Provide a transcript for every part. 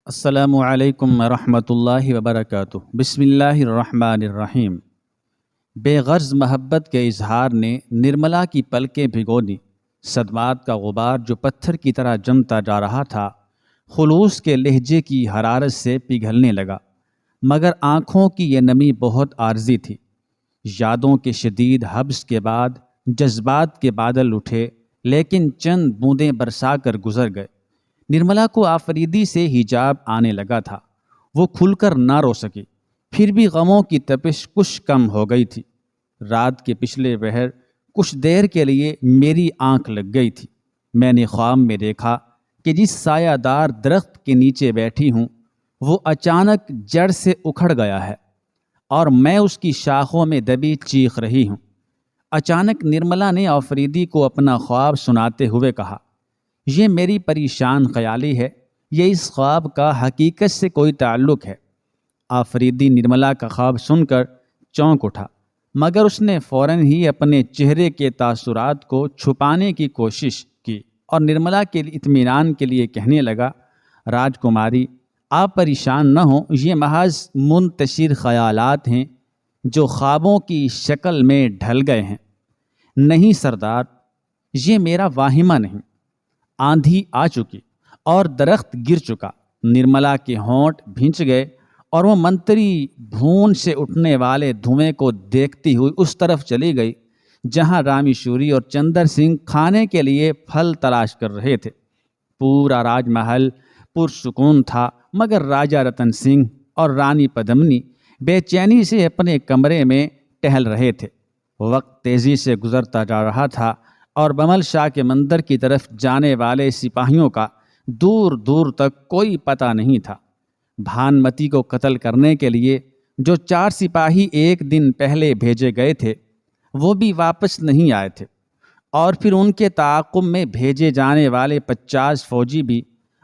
السلام علیکم ورحمۃ اللہ وبرکاتہ۔ بسم اللہ الرحمن الرحیم۔ بے غرض محبت کے اظہار نے نرملا کی پلکیں بھگو دیں۔ صدمات کا غبار جو پتھر کی طرح جمتا جا رہا تھا خلوص کے لہجے کی حرارت سے پگھلنے لگا، مگر آنکھوں کی یہ نمی بہت عارضی تھی۔ یادوں کے شدید حبس کے بعد جذبات کے بادل اٹھے، لیکن چند بوندیں برسا کر گزر گئے۔ نرملا کو آفریدی سے حجاب آنے لگا تھا، وہ کھل کر نہ رو سکی، پھر بھی غموں کی تپش کچھ کم ہو گئی تھی۔ رات کے پچھلے پہر کچھ دیر کے لیے میری آنکھ لگ گئی تھی۔ میں نے خواب میں دیکھا کہ جس سایہ دار درخت کے نیچے بیٹھی ہوں وہ اچانک جڑ سے اکھڑ گیا ہے اور میں اس کی شاخوں میں دبی چیخ رہی ہوں۔ اچانک نرملا نے آفریدی کو اپنا خواب سناتے ہوئے کہا، یہ میری پریشان خیالی ہے، یہ اس خواب کا حقیقت سے کوئی تعلق ہے۔ آفریدی نرملا کا خواب سن کر چونک اٹھا، مگر اس نے فوراً ہی اپنے چہرے کے تاثرات کو چھپانے کی کوشش کی اور نرملا کے اطمینان کے لیے کہنے لگا، راجکماری آپ پریشان نہ ہوں، یہ محض منتشر خیالات ہیں جو خوابوں کی شکل میں ڈھل گئے ہیں۔ نہیں سردار، یہ میرا واہمہ نہیں۔ آندھی آ چکی اور درخت گر چکا۔ نرملا کے ہونٹ بھینچ گئے اور وہ منتری بھون سے اٹھنے والے دھوئیں کو دیکھتی ہوئی اس طرف چلی گئی جہاں رامیشوری اور چندر سنگھ کھانے کے لیے پھل تلاش کر رہے تھے۔ پورا راج محل پرسکون تھا، مگر راجہ رتن سنگھ اور رانی پدمنی بے چینی سے اپنے کمرے میں ٹہل رہے تھے۔ وقت تیزی سے گزرتا جا رہا تھا اور بمل شاہ کے مندر کی طرف جانے والے سپاہیوں کا دور دور تک کوئی پتہ نہیں تھا۔ بھانمتی کو قتل کرنے کے لیے جو 4 سپاہی ایک دن پہلے بھیجے گئے تھے وہ بھی واپس نہیں آئے تھے، اور پھر ان کے تعاقب میں بھیجے جانے والے 50 فوجی بھی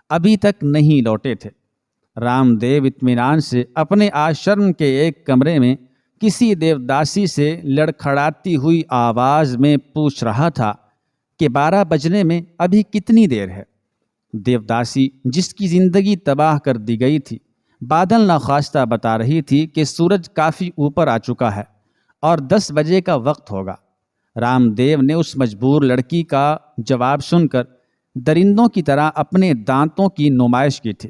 ابھی تک نہیں لوٹے تھے۔ رام دیو اطمینان سے اپنے آشرم کے ایک کمرے میں کسی دیوداسی سے لڑکھڑاتی ہوئی آواز میں پوچھ رہا تھا کہ 12 بجنے میں ابھی کتنی دیر ہے۔ دیوداسی جس کی زندگی تباہ کر دی گئی تھی بادل ناخواستہ بتا رہی تھی کہ سورج کافی اوپر آ چکا ہے اور 10 بجے کا وقت ہوگا۔ رام دیو نے اس مجبور لڑکی کا جواب سن کر درندوں کی طرح اپنے دانتوں کی نمائش کی تھی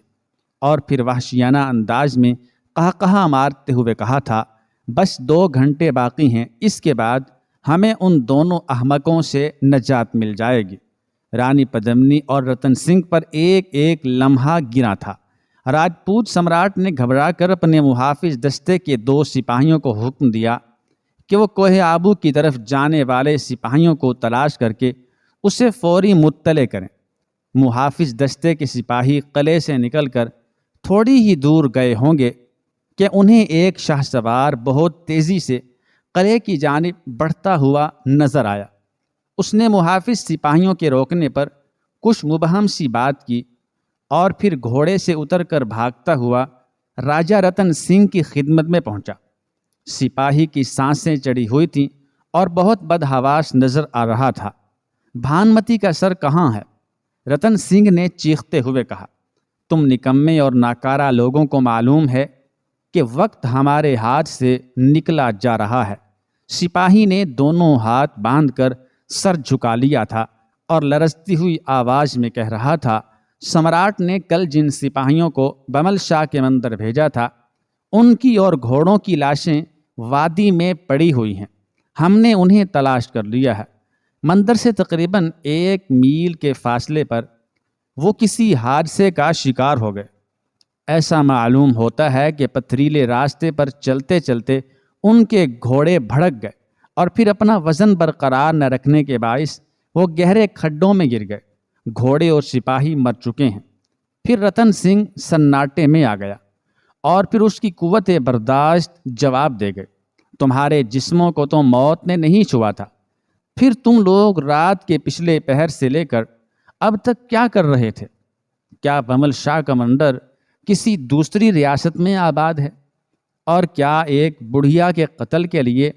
اور پھر وحشیانہ انداز میں قہقہا مارتے ہوئے کہا تھا، بس 2 گھنٹے باقی ہیں، اس کے بعد ہمیں ان دونوں احمقوں سے نجات مل جائے گی۔ رانی پدمنی اور رتن سنگھ پر ایک ایک لمحہ گرا تھا۔ راجپوت سمراٹ نے گھبرا کر اپنے محافظ دستے کے 2 سپاہیوں کو حکم دیا کہ وہ کوہ آبو کی طرف جانے والے سپاہیوں کو تلاش کر کے اسے فوری مطلع کریں۔ محافظ دستے کے سپاہی قلعے سے نکل کر تھوڑی ہی دور گئے ہوں گے کہ انہیں ایک شاہ سوار بہت تیزی سے قلعے کی جانب بڑھتا ہوا نظر آیا۔ اس نے محافظ سپاہیوں کے روکنے پر کچھ مبہم سی بات کی اور پھر گھوڑے سے اتر کر بھاگتا ہوا راجہ رتن سنگھ کی خدمت میں پہنچا۔ سپاہی کی سانسیں چڑھی ہوئی تھیں اور بہت بدحواس نظر آ رہا تھا۔ بھانمتی کا سر کہاں ہے؟ رتن سنگھ نے چیختے ہوئے کہا، تم نکمے اور ناکارہ لوگوں کو معلوم ہے کہ وقت ہمارے ہاتھ سے نکلا جا رہا ہے۔ سپاہی نے دونوں ہاتھ باندھ کر سر جھکا لیا تھا اور لرزتی ہوئی آواز میں کہہ رہا تھا، سمراٹ نے کل جن سپاہیوں کو بمل شاہ کے مندر بھیجا تھا ان کی اور گھوڑوں کی لاشیں وادی میں پڑی ہوئی ہیں، ہم نے انہیں تلاش کر لیا ہے۔ مندر سے تقریباً 1 میل کے فاصلے پر وہ کسی حادثے کا شکار ہو گئے۔ ایسا معلوم ہوتا ہے کہ پتھریلے راستے پر چلتے چلتے ان کے گھوڑے بھڑک گئے اور پھر اپنا وزن برقرار نہ رکھنے کے باعث وہ گہرے کھڈوں میں گر گئے۔ گھوڑے اور سپاہی مر چکے ہیں۔ پھر رتن سنگھ سناٹے میں آ گیا اور پھر اس کی قوت برداشت جواب دے گئے، تمہارے جسموں کو تو موت نے نہیں چھوا تھا، پھر تم لوگ رات کے پچھلے پہر سے لے کر اب تک کیا کر رہے تھے؟ کیا بمل شاہ کا مندر کسی دوسری ریاست میں آباد ہے؟ اور کیا ایک بڑھیا کے قتل کے لیے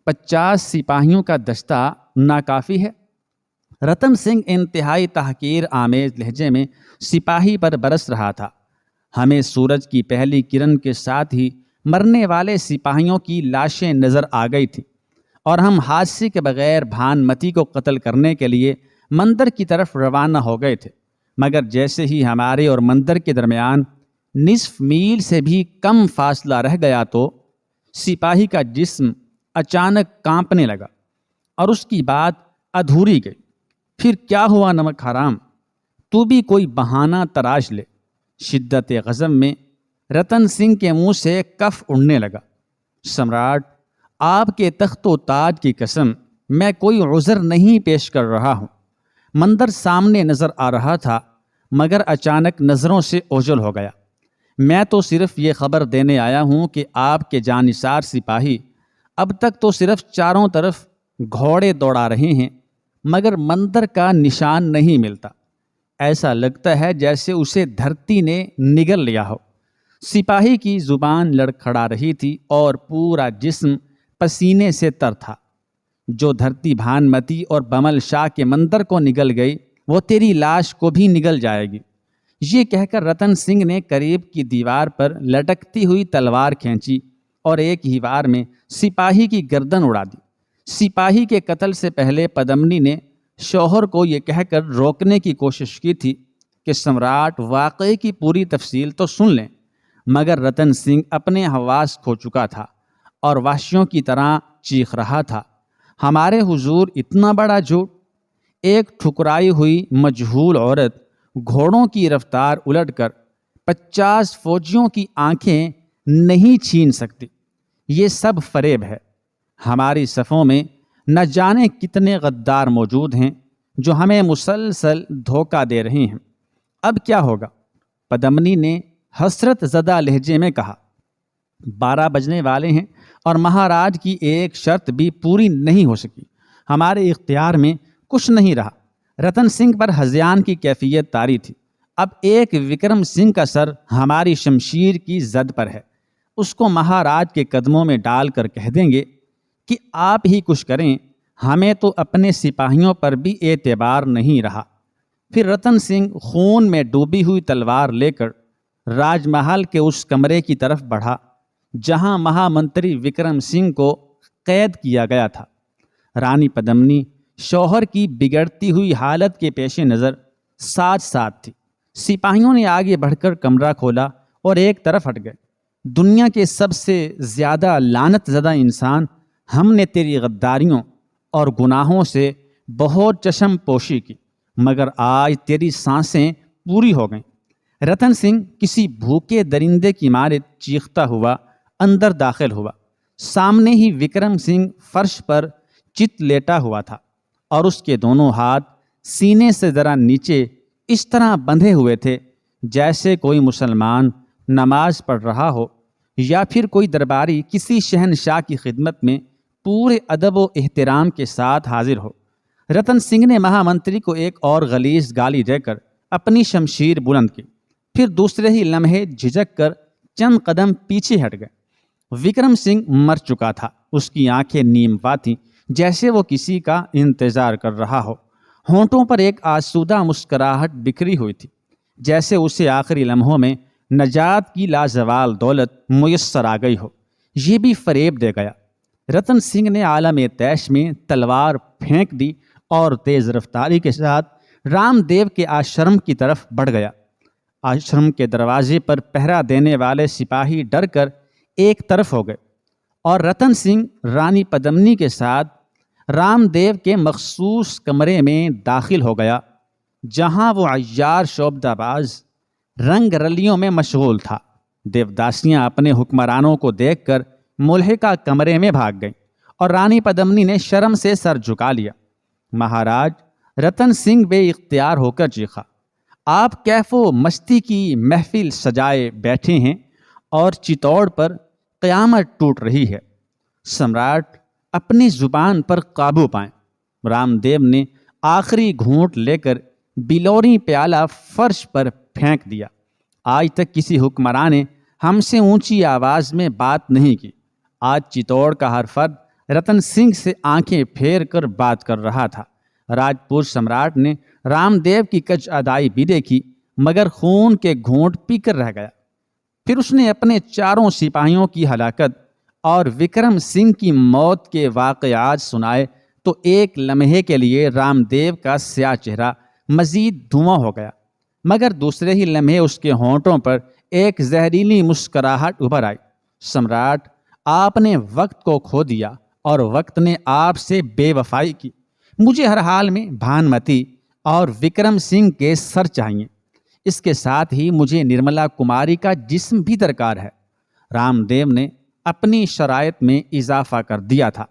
50 سپاہیوں کا دستہ ناکافی ہے؟ رتن سنگھ انتہائی تحقیر آمیز لہجے میں سپاہی پر برس رہا تھا، ہمیں سورج کی پہلی کرن کے ساتھ ہی مرنے والے سپاہیوں کی لاشیں نظر آ گئی تھیں اور ہم حادثے کے بغیر بھانمتی کو قتل کرنے کے لیے مندر کی طرف روانہ ہو گئے تھے، مگر جیسے ہی ہمارے اور مندر کے درمیان نصف میل سے بھی کم فاصلہ رہ گیا تو سپاہی کا جسم اچانک کانپنے لگا اور اس کی بات ادھوری گئی۔ پھر کیا ہوا نمک حرام، تو بھی کوئی بہانہ تراش لے۔ شدت غضب میں رتن سنگھ کے منہ سے کف اڑنے لگا۔ سمراٹ، آپ کے تخت و تاج کی قسم، میں کوئی عذر نہیں پیش کر رہا ہوں۔ مندر سامنے نظر آ رہا تھا مگر اچانک نظروں سے اوجھل ہو گیا۔ میں تو صرف یہ خبر دینے آیا ہوں کہ آپ کے جانثار سپاہی اب تک تو صرف چاروں طرف گھوڑے دوڑا رہے ہیں مگر مندر کا نشان نہیں ملتا۔ ایسا لگتا ہے جیسے اسے دھرتی نے نگل لیا ہو۔ سپاہی کی زبان لڑکھڑا رہی تھی اور پورا جسم پسینے سے تر تھا۔ جو دھرتی بھانمتی اور بمل شاہ کے مندر کو نگل گئی وہ تیری لاش کو بھی نگل جائے گی۔ یہ کہہ کر رتن سنگھ نے قریب کی دیوار پر لٹکتی ہوئی تلوار کھینچی اور ایک ہی وار میں سپاہی کی گردن اڑا دی۔ سپاہی کے قتل سے پہلے پدمنی نے شوہر کو یہ کہہ کر روکنے کی کوشش کی تھی کہ سمراٹ واقعے کی پوری تفصیل تو سن لیں، مگر رتن سنگھ اپنے حواس کھو چکا تھا اور وحشیوں کی طرح چیخ رہا تھا، ہمارے حضور اتنا بڑا جھوٹ! ایک ٹھکرائی ہوئی مجہول عورت گھوڑوں کی رفتار الٹ کر 50 فوجیوں کی آنکھیں نہیں چھین سکتی۔ یہ سب فریب ہے۔ ہماری صفوں میں نہ جانے کتنے غدار موجود ہیں جو ہمیں مسلسل دھوکہ دے رہے ہیں۔ اب کیا ہوگا؟ پدمنی نے حسرت زدہ لہجے میں کہا۔ 12 بجنے والے ہیں اور مہاراج کی ایک شرط بھی پوری نہیں ہو سکی۔ ہمارے اختیار میں کچھ نہیں رہا۔ رتن سنگھ پر ہذیان کی کیفیت طاری تھی۔ اب ایک وکرم سنگھ کا سر ہماری شمشیر کی زد پر ہے۔ اس کو مہاراج کے قدموں میں ڈال کر کہہ دیں گے کہ آپ ہی کچھ کریں، ہمیں تو اپنے سپاہیوں پر بھی اعتبار نہیں رہا۔ پھر رتن سنگھ خون میں ڈوبی ہوئی تلوار لے کر راج محل کے اس کمرے کی طرف بڑھا جہاں مہا منتری وکرم سنگھ کو قید کیا گیا تھا۔ رانی پدمنی شوہر کی بگڑتی ہوئی حالت کے پیش نظر ساتھ ساتھ تھی۔ سپاہیوں نے آگے بڑھ کر کمرہ کھولا اور ایک طرف ہٹ گئے۔ دنیا کے سب سے زیادہ لعنت زدہ انسان، ہم نے تیری غداریوں اور گناہوں سے بہت چشم پوشی کی مگر آج تیری سانسیں پوری ہو گئیں۔ رتن سنگھ کسی بھوکے درندے کی مانند چیختا ہوا اندر داخل ہوا۔ سامنے ہی وکرم سنگھ فرش پر چت لیٹا ہوا تھا اور اس کے دونوں ہاتھ سینے سے ذرا نیچے اس طرح بندھے ہوئے تھے جیسے کوئی مسلمان نماز پڑھ رہا ہو یا پھر کوئی درباری کسی شہنشاہ کی خدمت میں پورے ادب و احترام کے ساتھ حاضر ہو۔ رتن سنگھ نے مہا منتری کو ایک اور غلیظ گالی دے کر اپنی شمشیر بلند کی، پھر دوسرے ہی لمحے جھجک کر چند قدم پیچھے ہٹ گئے۔ وکرم سنگھ مر چکا تھا۔ اس کی آنکھیں نیم وا تھیں جیسے وہ کسی کا انتظار کر رہا ہو۔ ہونٹوں پر ایک آسودہ مسکراہٹ بکھری ہوئی تھی جیسے اسے آخری لمحوں میں نجات کی لازوال دولت میسر آ گئی ہو۔ یہ بھی فریب دے گیا۔ رتن سنگھ نے عالم تیش میں تلوار پھینک دی اور تیز رفتاری کے ساتھ رام دیو کے آشرم کی طرف بڑھ گیا۔ آشرم کے دروازے پر پہرا دینے والے سپاہی ڈر کر ایک طرف ہو گئے اور رتن سنگھ رانی پدمنی کے ساتھ رام دیو کے مخصوص کمرے میں داخل ہو گیا جہاں وہ عیار شعبدہ باز رنگ رلیوں میں مشغول تھا۔ دیوداسیاں اپنے حکمرانوں کو دیکھ کر ملحقہ کمرے میں بھاگ گئیں اور رانی پدمنی نے شرم سے سر جھکا لیا۔ مہاراج، رتن سنگھ بے اختیار ہو کر چیخا، آپ کیف و مستی کی محفل سجائے بیٹھے ہیں اور چتوڑ پر قیامت ٹوٹ رہی ہے۔ سمراٹ، اپنی زبان پر قابو پائیں۔ رام دیو نے آخری گھونٹ لے کر بلوری پیالہ فرش پر پھینک دیا۔ آج تک کسی حکمران نے ہم سے اونچی آواز میں بات نہیں کی۔ آج چتوڑ کا ہر فرد رتن سنگھ سے آنکھیں پھیر کر بات کر رہا تھا۔ راجپوت سمراٹ نے رام دیو کی کج ادائی بھی دیکھی مگر خون کے گھونٹ پی کر رہ گیا۔ پھر اس نے اپنے چاروں سپاہیوں کی ہلاکت اور وکرم سنگھ کی موت کے واقعات سنائے تو ایک لمحے کے لیے رام دیو کا سیاہ چہرہ مزید دھواں ہو گیا، مگر دوسرے ہی لمحے اس کے ہونٹوں پر ایک زہریلی مسکراہٹ ابھر آئی۔ سمراٹ، آپ نے وقت کو کھو دیا اور وقت نے آپ سے بے وفائی کی۔ مجھے ہر حال میں بھانمتی اور وکرم سنگھ کے سر چاہیے، اس کے ساتھ ہی مجھے نرملا کماری کا جسم بھی درکار ہے۔ رام دیو نے اپنی شرائط میں اضافہ کر دیا تھا۔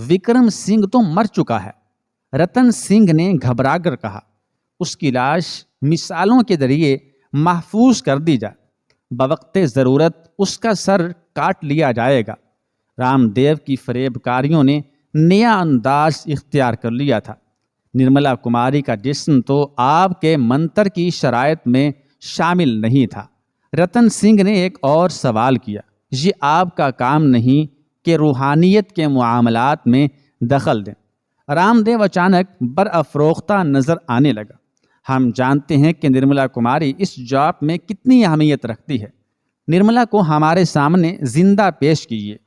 وکرم سنگھ تو مر چکا ہے، رتن سنگھ نے گھبرا کر کہا۔ اس کی لاش مثالوں کے ذریعے محفوظ کر دی جائے، بوقت ضرورت اس کا سر کاٹ لیا جائے گا۔ رام دیو کی فریب کاریوں نے نیا انداز اختیار کر لیا تھا۔ نرملا کماری کا جسم تو آپ کے منتر کی شرائط میں شامل نہیں تھا۔ رتن سنگھ نے ایک اور سوال کیا، یہ آپ کا کام نہیں کہ روحانیت کے معاملات میں دخل دیں۔ رام دیو اچانک برافروختہ نظر آنے لگا۔ ہم جانتے ہیں کہ نرملا کماری اس جاب میں کتنی اہمیت رکھتی ہے۔ نرملا کو ہمارے سامنے زندہ پیش کیجیے،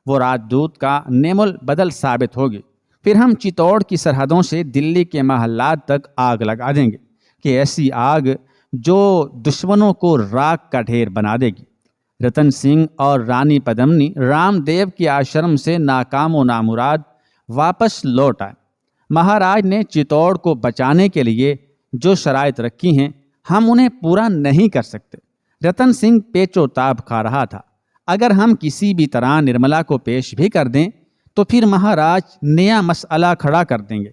وہ راج دوت کا نعم البدل ثابت ہوگی۔ پھر ہم چتوڑ کی سرحدوں سے دلی کے محلات تک آگ لگا دیں گے کہ ایسی آگ جو دشمنوں کو راکھ کا ڈھیر بنا دے گی۔ رتن سنگھ اور رانی پدمنی رام دیو کے آشرم سے ناکام و نامراد واپس لوٹ آئے۔ مہاراج نے چتوڑ کو بچانے کے لیے جو شرائط رکھی ہیں ہم انہیں پورا نہیں کر سکتے۔ رتن سنگھ پیچ و تاب کھا رہا تھا۔ اگر ہم کسی بھی طرح نرملا کو پیش بھی کر دیں تو پھر مہاراج نیا مسئلہ کھڑا کر دیں گے۔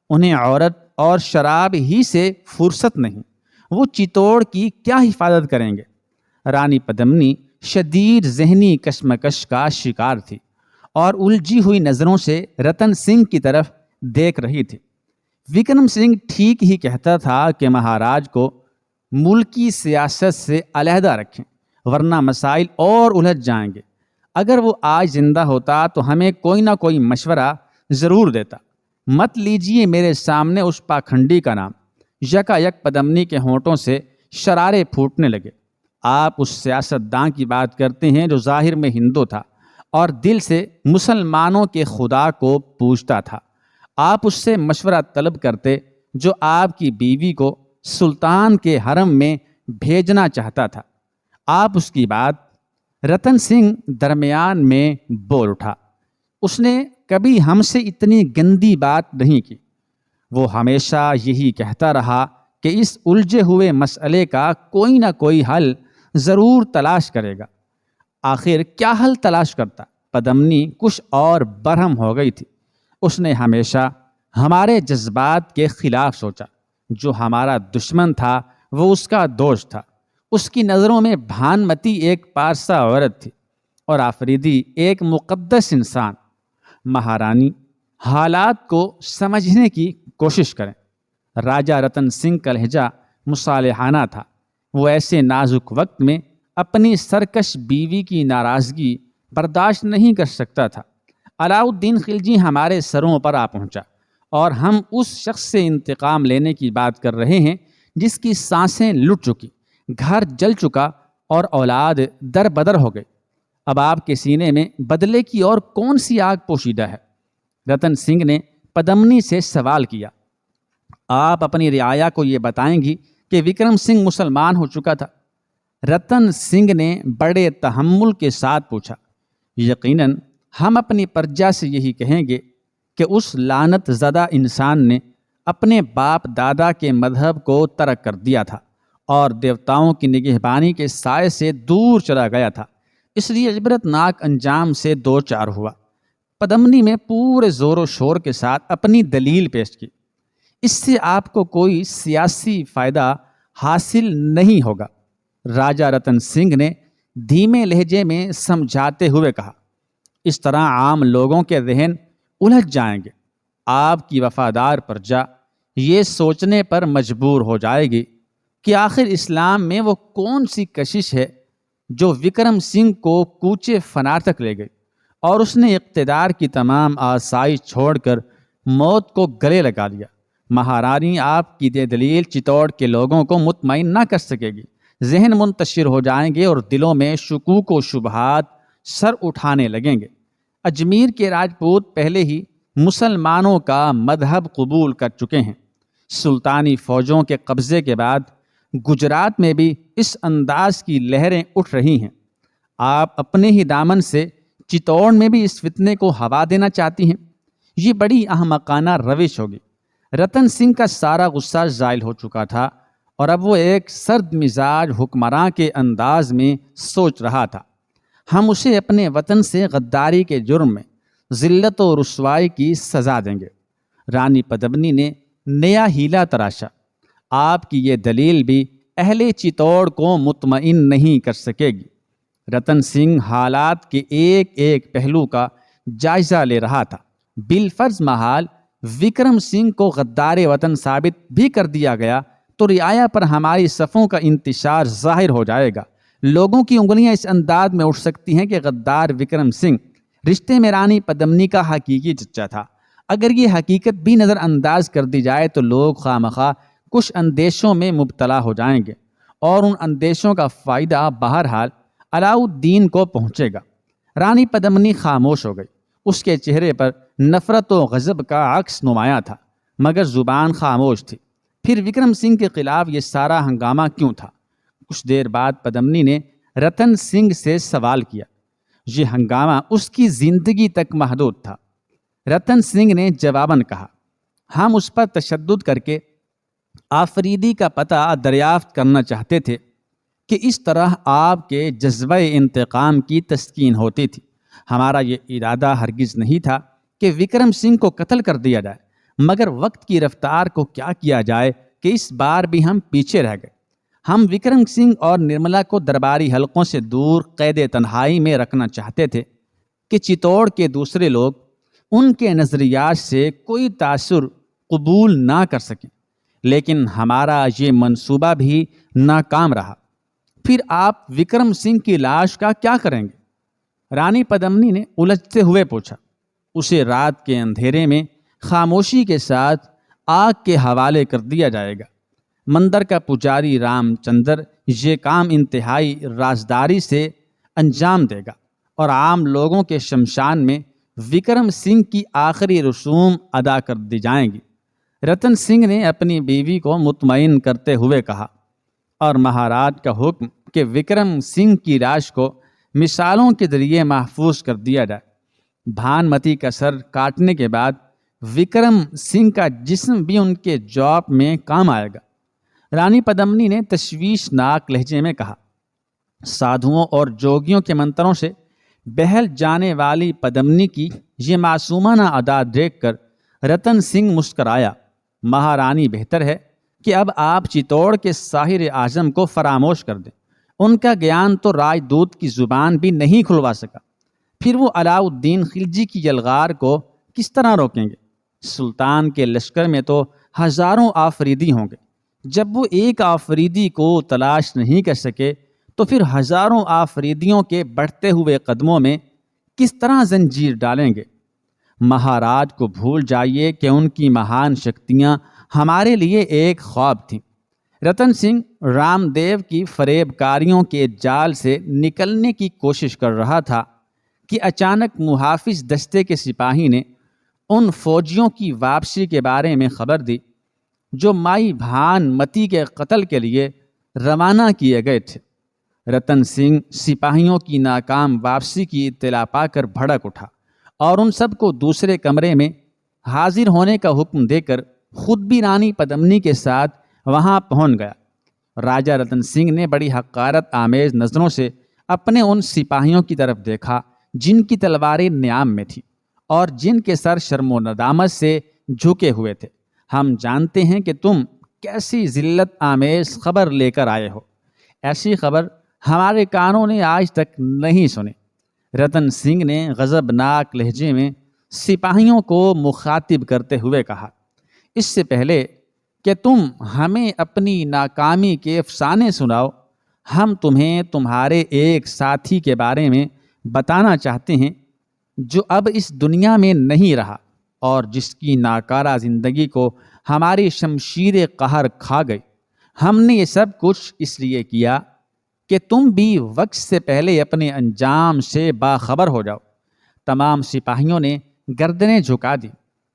انہیں عورت اور شراب ہی سے فرصت نہیں، وہ چتوڑ کی کیا حفاظت کریں گے؟ رانی پدمنی شدید ذہنی کشمکش کا شکار تھی اور الجھی ہوئی نظروں سے رتن سنگھ کی طرف دیکھ رہی تھی۔ وکرم سنگھ ٹھیک ہی کہتا تھا کہ مہاراج کو ملکی سیاست سے علیحدہ رکھیں، ورنہ مسائل اور الجھ جائیں گے۔ اگر وہ آج زندہ ہوتا تو ہمیں کوئی نہ کوئی مشورہ ضرور دیتا۔ مت لیجئے میرے سامنے اس پاکھنڈی کا نام۔ یکا یک پدمنی کے ہونٹوں سے شرارے پھوٹنے لگے۔ آپ اس سیاستدان کی بات کرتے ہیں جو ظاہر میں ہندو تھا اور دل سے مسلمانوں کے خدا کو پوجتا تھا۔ آپ اس سے مشورہ طلب کرتے جو آپ کی بیوی کو سلطان کے حرم میں بھیجنا چاہتا تھا۔ آپ اس کی بات۔ رتن سنگھ درمیان میں بول اٹھا، اس نے کبھی ہم سے اتنی گندی بات نہیں کی۔ وہ ہمیشہ یہی کہتا رہا کہ اس الجھے ہوئے مسئلے کا کوئی نہ کوئی حل ضرور تلاش کرے گا۔ آخر کیا حل تلاش کرتا؟ پدمنی کچھ اور برہم ہو گئی تھی۔ اس نے ہمیشہ ہمارے جذبات کے خلاف سوچا۔ جو ہمارا دشمن تھا وہ اس کا دوست تھا۔ اس کی نظروں میں بھانمتی ایک پارسا عورت تھی اور آفریدی ایک مقدس انسان۔ مہارانی، حالات کو سمجھنے کی کوشش کریں۔ راجہ رتن سنگھ کا لہجہ مصالحانہ تھا۔ وہ ایسے نازک وقت میں اپنی سرکش بیوی کی ناراضگی برداشت نہیں کر سکتا تھا۔ علاؤ الدین خلجی ہمارے سروں پر آ پہنچا اور ہم اس شخص سے انتقام لینے کی بات کر رہے ہیں جس کی سانسیں لٹ چکی، گھر جل چکا اور اولاد در بدر ہو گئی۔ اب آپ کے سینے میں بدلے کی اور کون سی آگ پوشیدہ ہے؟ رتن سنگھ نے پدمنی سے سوال کیا۔ آپ اپنی رعایا کو یہ بتائیں گی کہ وکرم سنگھ مسلمان ہو چکا تھا؟ رتن سنگھ نے بڑے تحمل کے ساتھ پوچھا۔ یقیناً ہم اپنی پرجا سے یہی کہیں گے کہ اس لعنت زدہ انسان نے اپنے باپ دادا کے مذہب کو ترک کر دیا تھا اور دیوتاؤں کی نگہبانی کے سائے سے دور چلا گیا تھا، اس لیے عبرت ناک انجام سے دو چار ہوا۔ پدمنی میں پورے زور و شور کے ساتھ اپنی دلیل پیش کی۔ اس سے آپ کو کوئی سیاسی فائدہ حاصل نہیں ہوگا، راجہ رتن سنگھ نے دھیمے لہجے میں سمجھاتے ہوئے کہا۔ اس طرح عام لوگوں کے ذہن الجھ جائیں گے۔ آپ کی وفادار پرجا یہ سوچنے پر مجبور ہو جائے گی کہ آخر اسلام میں وہ کون سی کشش ہے جو وکرم سنگھ کو کوچے فنا تک لے گئی اور اس نے اقتدار کی تمام آسائش چھوڑ کر موت کو گلے لگا لیا۔ مہارانی، آپ کی یہ دلیل چتوڑ کے لوگوں کو مطمئن نہ کر سکے گی۔ ذہن منتشر ہو جائیں گے اور دلوں میں شکوک و شبہات سر اٹھانے لگیں گے۔ اجمیر کے راجپوت پہلے ہی مسلمانوں کا مذہب قبول کر چکے ہیں۔ سلطانی فوجوں کے قبضے کے بعد گجرات میں بھی اس انداز کی لہریں اٹھ رہی ہیں۔ آپ اپنے ہی دامن سے چتوڑ میں بھی اس فتنے کو ہوا دینا چاہتی ہیں۔ یہ بڑی احمقانہ روش ہوگی۔ رتن سنگھ کا سارا غصہ زائل ہو چکا تھا اور اب وہ ایک سرد مزاج حکمراں کے انداز میں سوچ رہا تھا، ہم اسے اپنے وطن سے غداری کے جرم میں ذلت و رسوائی کی سزا دیں گے۔ رانی پدمنی نے نیا ہیلا تراشا۔ آپ کی یہ دلیل بھی اہل چتوڑ کو مطمئن نہیں کر سکے گی۔ رتن سنگھ حالات کے ایک ایک پہلو کا جائزہ لے رہا تھا۔ بالفرض محال وکرم سنگھ کو غدار وطن ثابت بھی کر دیا گیا تو رعایا پر ہماری صفوں کا انتشار ظاہر ہو جائے گا۔ لوگوں کی انگلیاں اس انداز میں اٹھ سکتی ہیں کہ غدار وکرم سنگھ رشتے میں رانی پدمنی کا حقیقی چچا تھا۔ اگر یہ حقیقت بھی نظر انداز کر دی جائے تو لوگ خواہ کچھ اندیشوں میں مبتلا ہو جائیں گے اور ان اندیشوں کا فائدہ بہرحال علاؤالدین کو پہنچے گا۔ رانی پدمنی خاموش ہو گئی۔ اس کے چہرے پر نفرت و غضب کا عکس نمایاں تھا، مگر زبان خاموش تھی۔ پھر وکرم سنگھ کے خلاف یہ سارا ہنگامہ کیوں تھا؟ کچھ دیر بعد پدمنی نے رتن سنگھ سے سوال کیا۔ یہ ہنگامہ اس کی زندگی تک محدود تھا۔ رتن سنگھ نے جواباً کہا، ہم اس پر تشدد کر کے آفریدی کا پتہ دریافت کرنا چاہتے تھے کہ اس طرح آپ کے جذبہ انتقام کی تسکین ہوتی تھی۔ ہمارا یہ ارادہ ہرگز نہیں تھا کہ وکرم سنگھ کو قتل کر دیا جائے، مگر وقت کی رفتار کو کیا کیا جائے کہ اس بار بھی ہم پیچھے رہ گئے۔ ہم وکرم سنگھ اور نرملا کو درباری حلقوں سے دور قید تنہائی میں رکھنا چاہتے تھے کہ چتوڑ کے دوسرے لوگ ان کے نظریات سے کوئی تاثر قبول نہ کر سکیں، لیکن ہمارا یہ منصوبہ بھی ناکام رہا۔ پھر آپ وکرم سنگھ کی لاش کا کیا کریں گے؟ رانی پدمنی نے الجھتے ہوئے پوچھا۔ اسے رات کے اندھیرے میں خاموشی کے ساتھ آگ کے حوالے کر دیا جائے گا۔ مندر کا پجاری رام چندر یہ کام انتہائی رازداری سے انجام دے گا اور عام لوگوں کے شمشان میں وکرم سنگھ کی آخری رسوم ادا کر دی جائیں گی۔ رتن سنگھ نے اپنی بیوی کو مطمئن کرتے ہوئے کہا، اور مہاراج کا حکم کہ وکرم سنگھ کی لاش کو مثالوں کے ذریعے محفوظ کر دیا جائے۔ بھانمتی کا سر کاٹنے کے بعد وکرم سنگھ کا جسم بھی ان کے جواب میں کام آئے گا۔ رانی پدمنی نے تشویشناک لہجے میں کہا۔ سادھوؤں اور جوگیوں کے منتروں سے بہل جانے والی پدمنی کی یہ معصومانہ ادا دیکھ کر رتن سنگھ مسکرایا۔ مہارانی بہتر ہے کہ اب آپ چتوڑ کے ساحر اعظم کو فراموش کر دیں۔ ان کا گیان تو راج دود کی زبان بھی نہیں کھلوا سکا۔ پھر وہ علاؤالدین خلجی کی یلغار کو کس طرح روکیں گے؟ سلطان کے لشکر میں تو ہزاروں آفریدی ہوں گے۔ جب وہ ایک آفریدی کو تلاش نہیں کر سکے تو پھر ہزاروں آفریدیوں کے بڑھتے ہوئے قدموں میں کس طرح زنجیر ڈالیں گے؟ مہاراج کو بھول جائیے کہ ان کی مہان شکتیاں ہمارے لیے ایک خواب تھیں۔ رتن سنگھ رام دیو کی فریب کاریوں کے جال سے نکلنے کی کوشش کر رہا تھا کہ اچانک محافظ دستے کے سپاہی نے ان فوجیوں کی واپسی کے بارے میں خبر دی جو مائی بھانمتی کے قتل کے لیے روانہ کیے گئے تھے۔ رتن سنگھ سپاہیوں کی ناکام واپسی کی اطلاع پا کر بھڑک اٹھا اور ان سب کو دوسرے کمرے میں حاضر ہونے کا حکم دے کر خود بھی رانی پدمنی کے ساتھ وہاں پہنچ گیا۔ راجہ رتن سنگھ نے بڑی حقارت آمیز نظروں سے اپنے ان سپاہیوں کی طرف دیکھا جن کی تلواریں نیام میں تھیں اور جن کے سر شرم و ندامت سے جھکے ہوئے تھے۔ ہم جانتے ہیں کہ تم کیسی ذلت آمیز خبر لے کر آئے ہو۔ ایسی خبر ہمارے کانوں نے آج تک نہیں سنی۔ رتن سنگھ نے غضبناک لہجے میں سپاہیوں کو مخاطب کرتے ہوئے کہا، اس سے پہلے کہ تم ہمیں اپنی ناکامی کے افسانے سناؤ، ہم تمہیں تمہارے ایک ساتھی کے بارے میں بتانا چاہتے ہیں جو اب اس دنیا میں نہیں رہا اور جس کی ناکارہ زندگی کو ہماری شمشیر قہر کھا گئی۔ ہم نے یہ سب کچھ اس لیے کیا کہ تم بھی وقت سے پہلے اپنے انجام سے باخبر ہو جاؤ۔ تمام سپاہیوں نے گردنیں جھکا دی۔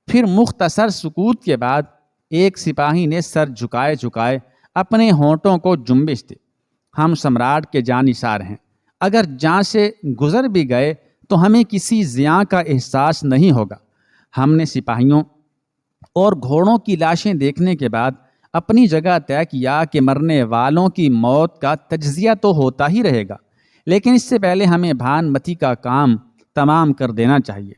پھر مختصر سکوت کے بعد ایک سپاہی نے سر جھکائے جھکائے اپنے ہونٹوں کو جنبش دی۔ ہم سمراٹ کے جانثار ہیں، اگر جان سے گزر بھی گئے تو ہمیں کسی زیاں کا احساس نہیں ہوگا۔ ہم نے سپاہیوں اور گھوڑوں کی لاشیں دیکھنے کے بعد اپنی جگہ طے کیا کہ مرنے والوں کی موت کا تجزیہ تو ہوتا ہی رہے گا، لیکن اس سے پہلے ہمیں بھان متی کا کام تمام کر دینا چاہیے۔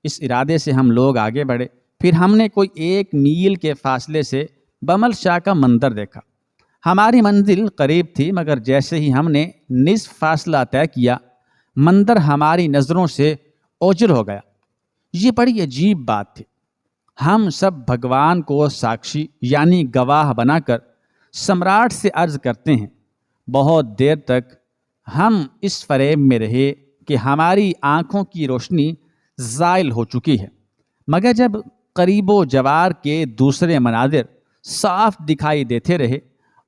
اس ارادے سے ہم لوگ آگے بڑھے۔ پھر ہم نے کوئی 1 میل کے فاصلے سے بمل شاہ کا مندر دیکھا۔ ہماری منزل قریب تھی، مگر جیسے ہی ہم نے نصف فاصلہ طے کیا، مندر ہماری نظروں سے اوجھل ہو گیا۔ یہ بڑی عجیب بات تھی۔ ہم سب بھگوان کو ساکشی یعنی گواہ بنا کر سمراٹ سے عرض کرتے ہیں، بہت دیر تک ہم اس فریب میں رہے کہ ہماری آنکھوں کی روشنی زائل ہو چکی ہے، مگر جب قریب و جوار کے دوسرے مناظر صاف دکھائی دیتے رہے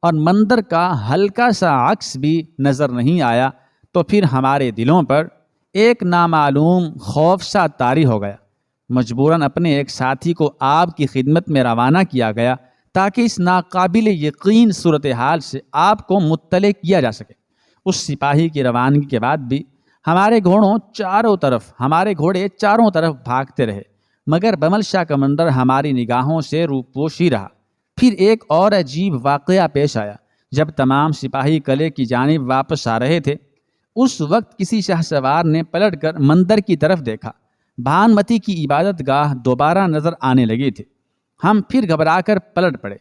اور مندر کا ہلکا سا عکس بھی نظر نہیں آیا تو پھر ہمارے دلوں پر ایک نامعلوم خوف سا طاری ہو گیا۔ مجبوراً اپنے ایک ساتھی کو آپ کی خدمت میں روانہ کیا گیا تاکہ اس ناقابل یقین صورتحال سے آپ کو مطلع کیا جا سکے۔ اس سپاہی کی روانگی کے بعد بھی ہمارے گھوڑے چاروں طرف بھاگتے رہے، مگر بمل شاہ کا مندر ہماری نگاہوں سے روپوش ہی رہا۔ پھر ایک اور عجیب واقعہ پیش آیا۔ جب تمام سپاہی قلعے کی جانب واپس آ رہے تھے، اس وقت کسی شاہسوار نے پلٹ کر مندر کی طرف دیکھا۔ بھان متی کی عبادت گاہ دوبارہ نظر آنے لگی تھی۔ ہم پھر گھبرا کر پلٹ پڑے،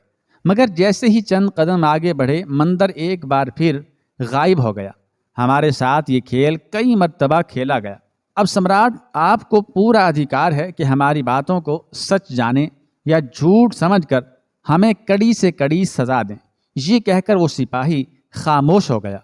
مگر جیسے ہی چند قدم آگے بڑھے مندر ایک بار پھر غائب ہو گیا۔ ہمارے ساتھ یہ کھیل کئی مرتبہ کھیلا گیا۔ اب سمراٹ آپ کو پورا ادھیکار ہے کہ ہماری باتوں کو سچ جانیں یا جھوٹ سمجھ کر ہمیں کڑی سے کڑی سزا دیں۔ یہ کہہ کر وہ سپاہی خاموش ہو گیا۔